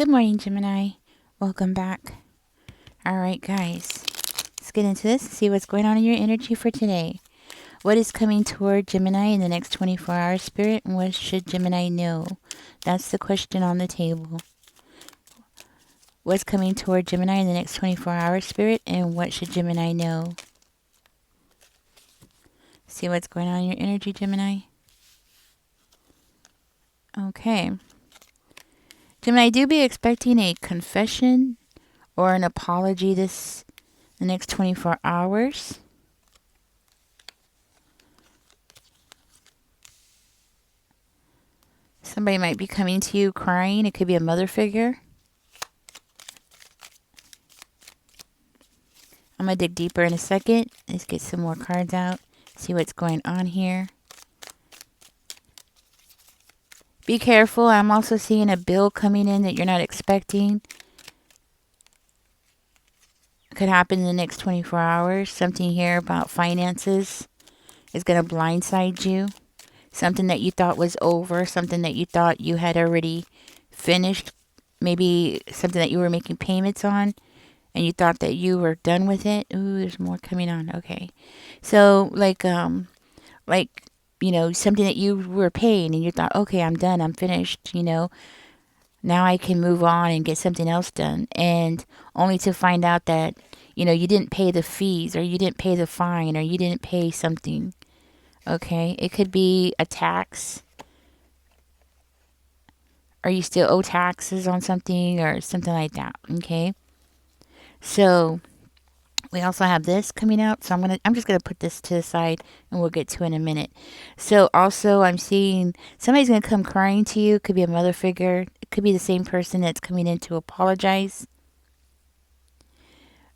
Good morning, Gemini. Welcome back. All right, guys. Let's get into this and see what's going on in your energy for today. What is coming toward Gemini in the next 24 hours, Spirit, and what should Gemini know? That's the question on the table. What's coming toward Gemini in the next 24 hours, Spirit, and what should Gemini know? See what's going on in your energy, Gemini? Okay. Gemini, do be expecting a confession or an apology the next 24 hours. Somebody might be coming to you crying. It could be a mother figure. I'm going to dig deeper in a second. Let's get some more cards out. See what's going on here. Be careful. I'm also seeing a bill coming in that you're not expecting. It could happen in the next 24 hours. Something here about finances is going to blindside you. Something that you thought was over. Something that you thought you had already finished. Maybe something that you were making payments on. And you thought that you were done with it. Ooh, there's more coming on. Okay. So, something that you were paying and you thought, okay, I'm done. I'm finished, Now I can move on and get something else done. And only to find out that, you didn't pay the fees or you didn't pay the fine or you didn't pay something. Okay. It could be a tax. Or you still owe taxes on something or something like that. Okay. So we also have this coming out. So I'm just gonna put this to the side and we'll get to it in a minute. So also I'm seeing somebody's gonna come crying to you. It could be a mother figure. It could be the same person that's coming in to apologize.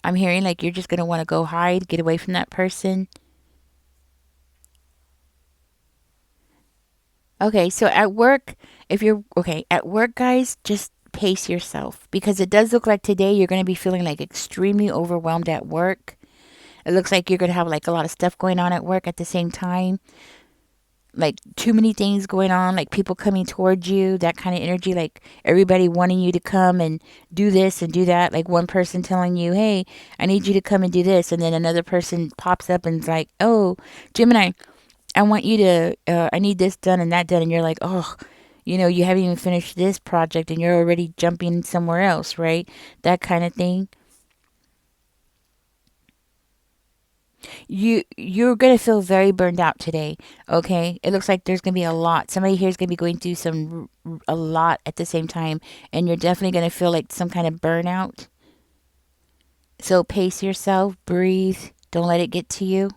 I'm hearing like you're just gonna want to go hide, get away from that person. Okay, so at work, at work, guys, just pace yourself because it does look like today you're going to be feeling like extremely overwhelmed at work. It looks like you're going to have like a lot of stuff going on at work at the same time. Like too many things going on, like people coming towards you, that kind of energy, like everybody wanting you to come and do this and do that. Like one person telling you, hey, I need you to come and do this. And then another person pops up and is like, oh, Gemini, I want you to, I need this done and that done. And you're like, oh, you haven't even finished this project and you're already jumping somewhere else, right? That kind of thing. You're gonna feel very burned out today. Okay, it looks like there's gonna be a lot. Somebody here is gonna be going through a lot at the same time, and you're definitely gonna feel like some kind of burnout. So pace yourself, breathe. Don't let it get to you.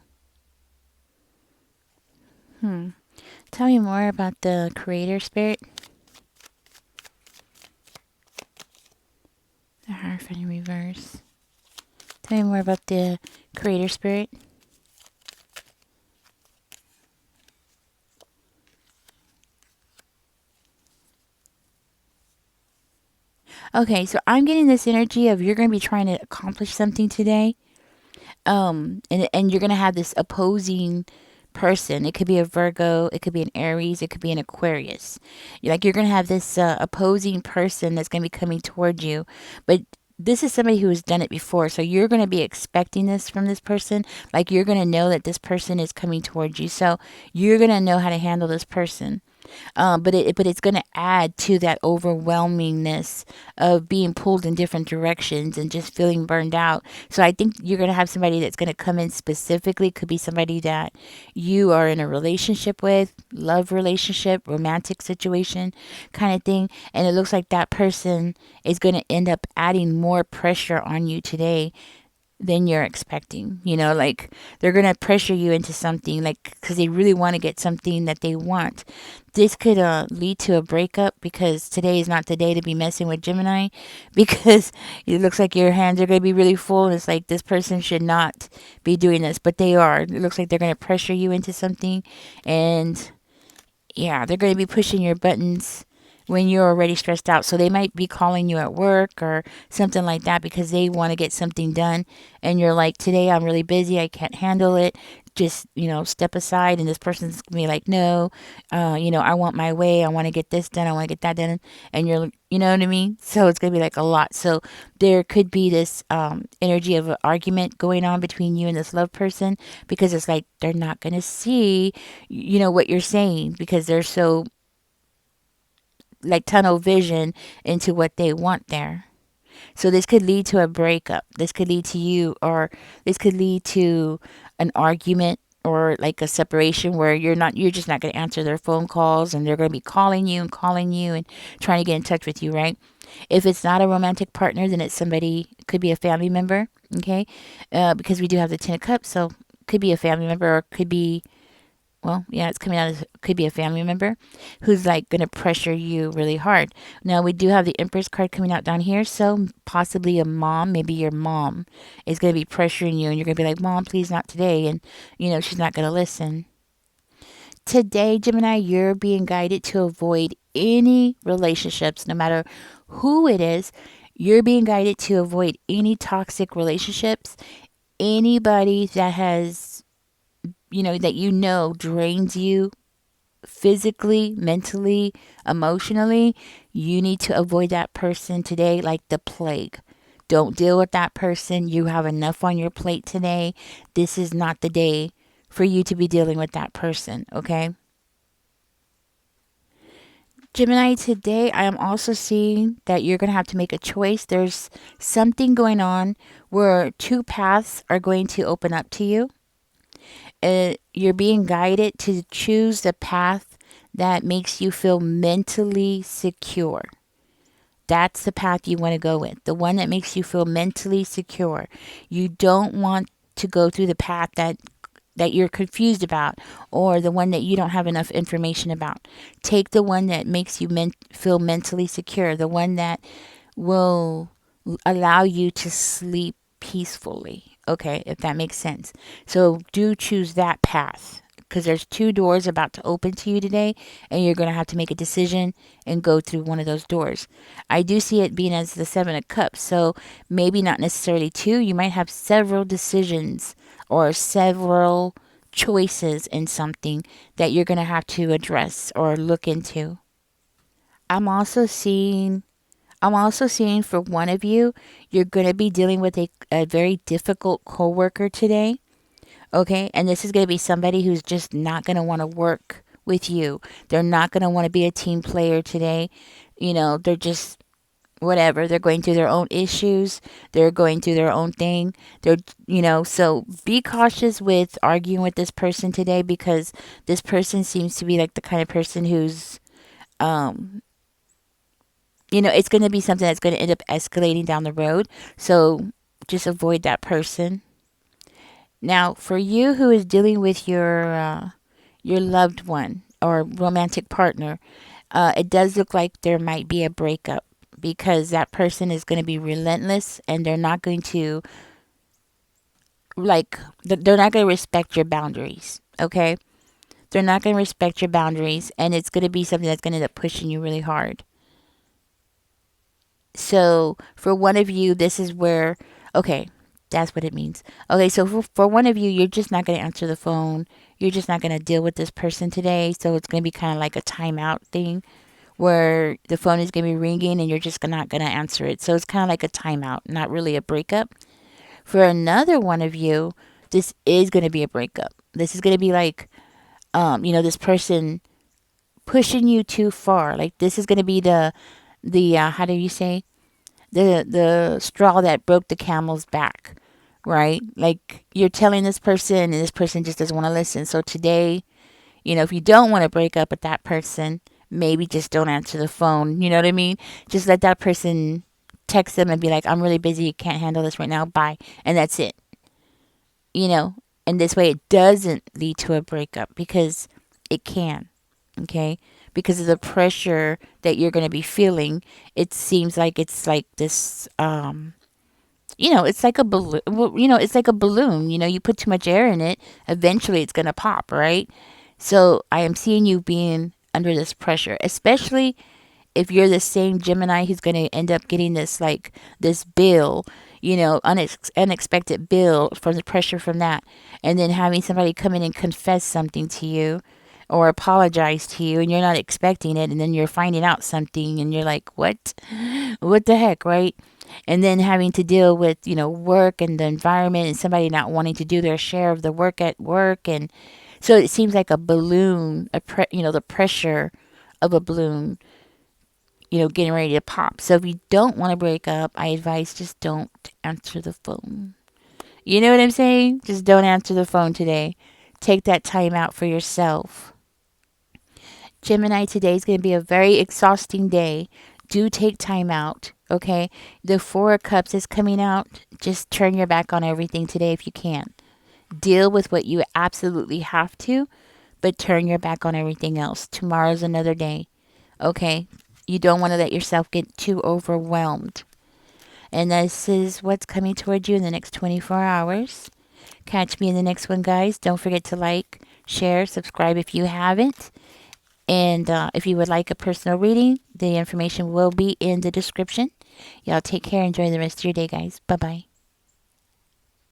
Tell me more about the creator spirit. The Hierophant in reverse. Tell me more about the creator spirit. Okay, so I'm getting this energy of you're going to be trying to accomplish something today. And you're going to have this opposing person. It could be a Virgo, it could be an Aries, it could be an Aquarius. You're going to have this opposing person that's going to be coming toward you, but this is somebody who has done it before. So you're going to be expecting this from this person. Like you're going to know that this person is coming towards you. So you're going to know how to handle this person. But it's going to add to that overwhelmingness of being pulled in different directions and just feeling burned out. So I think you're going to have somebody that's going to come in specifically. Could be somebody that you are in a relationship with, love relationship, romantic situation kind of thing. And it looks like that person is going to end up adding more pressure on you today than you're expecting. Like they're going to pressure you into something, like, because they really want to get something that they want. This could lead to a breakup because today is not the day to be messing with Gemini because it looks like your hands are going to be really full. And it's like this person should not be doing this, but they are. It looks like they're going to pressure you into something. And yeah, they're going to be pushing your buttons when you're already stressed out. So they might be calling you at work or something like that because they want to get something done. And you're like, today I'm really busy. I can't handle it. Just, step aside. And this person's going to be like, no, I want my way. I want to get this done. I want to get that done. And you're, you know what I mean? So it's going to be like a lot. So there could be this energy of an argument going on between you and this love person because it's like they're not going to see, what you're saying because they're so like tunnel vision into what they want there. So this could lead to a breakup. This could lead to you, or this could lead to an argument or like a separation where you're just not going to answer their phone calls and they're going to be calling you and trying to get in touch with you, right? If it's not a romantic partner, then it's somebody, could be a family member, okay? Because we do have the 10 of cups, so could be a family member or could be, well, yeah, it's coming out as could be a family member who's like going to pressure you really hard. Now, we do have the Empress card coming out down here, so possibly a mom, maybe your mom is going to be pressuring you, and you're going to be like, Mom, please, not today. And, she's not going to listen. Today, Gemini, you're being guided to avoid any relationships, no matter who it is. You're being guided to avoid any toxic relationships, anybody that has that drains you physically, mentally, emotionally. You need to avoid that person today like the plague. Don't deal with that person. You have enough on your plate today. This is not the day for you to be dealing with that person, okay? Gemini, today I am also seeing that you're going to have to make a choice. There's something going on where two paths are going to open up to you. You're being guided to choose the path that makes you feel mentally secure. That's the path you want to go with, the one that makes you feel mentally secure. You don't want to go through the path that you're confused about or the one that you don't have enough information about. Take the one that makes you feel mentally secure, the one that will allow you to sleep peacefully. Okay, if that makes sense. So do choose that path because there's two doors about to open to you today, and you're going to have to make a decision and go through one of those doors. I do see it being as the 7 of Cups, so maybe not necessarily two. You might have several decisions or several choices in something that you're going to have to address or look into. I'm also seeing I'm also seeing for one of you, you're going to be dealing with a very difficult coworker today. Okay. And this is going to be somebody who's just not going to want to work with you. They're not going to want to be a team player today. They're just whatever. They're going through their own issues. They're going through their own thing. So be cautious with arguing with this person today because this person seems to be like the kind of person who's, um, it's going to be something that's going to end up escalating down the road. So just avoid that person. Now, for you who is dealing with your loved one or romantic partner, it does look like there might be a breakup because that person is going to be relentless and they're not going to they're not going to respect your boundaries. Okay, they're not going to respect your boundaries, and it's going to be something that's going to end up pushing you really hard. So for one of you, this is where, okay, that's what it means. Okay, so for one of you, you're just not going to answer the phone. You're just not going to deal with this person today. So it's going to be kind of like a timeout thing where the phone is going to be ringing and you're just not going to answer it. So it's kind of like a timeout, not really a breakup. For another one of you, this is going to be a breakup. This is going to be like, this person pushing you too far. Like this is going to be the how do you say, the straw that broke the camel's back, right? Like you're telling this person and this person just doesn't want to listen. So today, if you don't want to break up with that person, maybe just don't answer the phone. You know what I mean? Just let that person text them and be like, I'm really busy, can't handle this right now, bye. And that's it. And this way it doesn't lead to a breakup because it can. Okay, because of the pressure that you're going to be feeling. It seems like it's like this it's like a balloon. It's like a balloon. You put too much air in it, eventually it's going to pop, right? So I am seeing you being under this pressure, especially if you're the same Gemini who's going to end up getting this, like, this bill, unexpected bill from the pressure from that, and then having somebody come in and confess something to you or apologize to you, and you're not expecting it, and then you're finding out something and you're like, what the heck, right? And then having to deal with, work and the environment, and somebody not wanting to do their share of the work at work. And so it seems like a balloon, the pressure of a balloon, getting ready to pop. So if you don't want to break up, I advise just don't answer the phone. You know what I'm saying? Just don't answer the phone today. Take that time out for yourself. Gemini, today is going to be a very exhausting day. Do take time out, okay? The Four of Cups is coming out. Just turn your back on everything today if you can. Deal with what you absolutely have to, but turn your back on everything else. Tomorrow's another day, okay? You don't want to let yourself get too overwhelmed. And this is what's coming towards you in the next 24 hours. Catch me in the next one, guys. Don't forget to like, share, subscribe if you haven't. And if you would like a personal reading, the information will be in the description. Y'all take care. Enjoy the rest of your day, guys. Bye-bye.